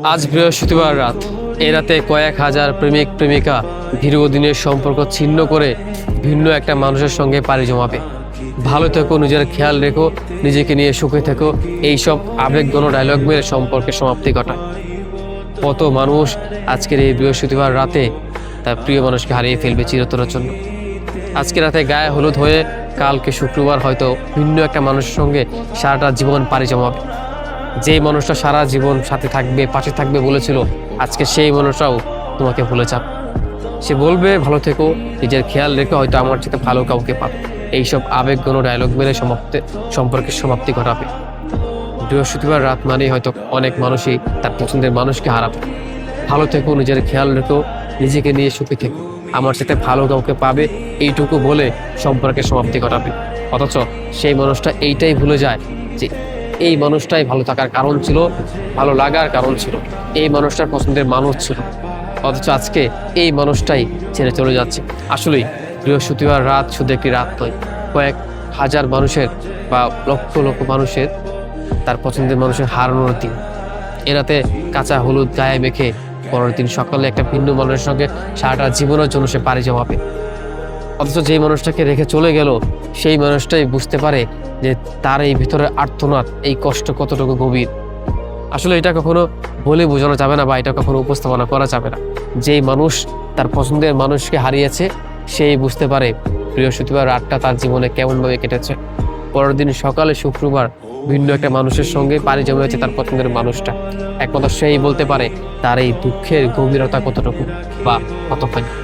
আজ বৃহস্পতিবার রাত। এই রাতে কয়েক হাজার প্রেমিক প্রেমিকা দীর্ঘদিনের সম্পর্ক ছিন্ন করে ভিন্ন একটা মানুষের সঙ্গে পাড়ি জমাবে। ভালো থেকো, নিজের খেয়াল রেখো, নিজেকে নিয়ে সুখে থেকো, এইসব আবেগঘন ডায়লগ মেরে সম্পর্কের সমাপ্তি ঘটায়। কত মানুষ আজকের এই বৃহস্পতিবার রাতে তার প্রিয় মানুষকে হারিয়ে ফেলবে চিরতরের জন্য। আজকে রাতে গায়ে হলুদ হয়ে কালকে শুক্রবার হয়তো ভিন্ন একটা মানুষের সঙ্গে সারাটা জীবন পাড়ি জমাবে। যেই মানুষটা সারা জীবন সাথে থাকবে, পাশে থাকবে বলেছিল, আজকে সেই মানুষটাও তোমাকে ভুলে যাবে। সে বলবে ভালো থেকো, নিজের খেয়াল রেখে, হয়তো আমার সাথে ভালো কাউকে পাবে। এইসব আবেগঘন ডায়লগ মেরে সম্পর্কের সমাপ্তি ঘটাবে। বৃহস্পতিবার রাত মানেই হয়তো অনেক মানুষই তার পছন্দের মানুষকে হারাবে। ভালো থেকো, নিজের খেয়াল রেখো, নিজেকে নিয়ে সুখী থেকো, আমার সাথে ভালো কাউকে পাবে, এইটুকু বলে সম্পর্কের সমাপ্তি ঘটাবে। অথচ সেই মানুষটা এইটাই ভুলে যায় যে এই মানুষটাই ভালো থাকার কারণ ছিল, ভালো লাগার কারণ ছিল, এই মানুষটার পছন্দের মানুষ ছিল। অথচ আজকে এই মানুষটাই ছেড়ে চলে যাচ্ছে। আসলেই বৃহস্পতিবার রাত শুধু একটি রাত নয়, কয়েক হাজার মানুষের বা লক্ষ লক্ষ মানুষের তার পছন্দের মানুষের হারানোর দিন। এ রাতে কাঁচা হলুদ গায়ে মেখে পরের দিন সকালে একটা ভিন্ন মানুষের সঙ্গে সারাটা জীবনের জন্য সে পাড়ি জমাবে। অথচ যেই মানুষটাকে রেখে চলে গেল, সেই মানুষটাই বুঝতে পারে যে তার এই ভিতরে আর্তনাদ, এই কষ্ট কতটুকু গভীর। আসলে এটা কখনো বলে বোঝানো যাবে না, বা এটা কখনো উপস্থাপনা করা যাবে না। যেই মানুষ তার পছন্দের মানুষকে হারিয়েছে, সেই বুঝতে পারে বৃহস্পতিবার রাতটা তার জীবনে কেমনভাবে কেটেছে। পরের দিন সকালে শুক্রবার ভিন্ন একটা মানুষের সঙ্গে পাড়ি জমিয়েছে তার পছন্দের মানুষটা। একমাত্র সেই বলতে পারে তার এই দুঃখের গভীরতা কতটুকু বা কতখানি।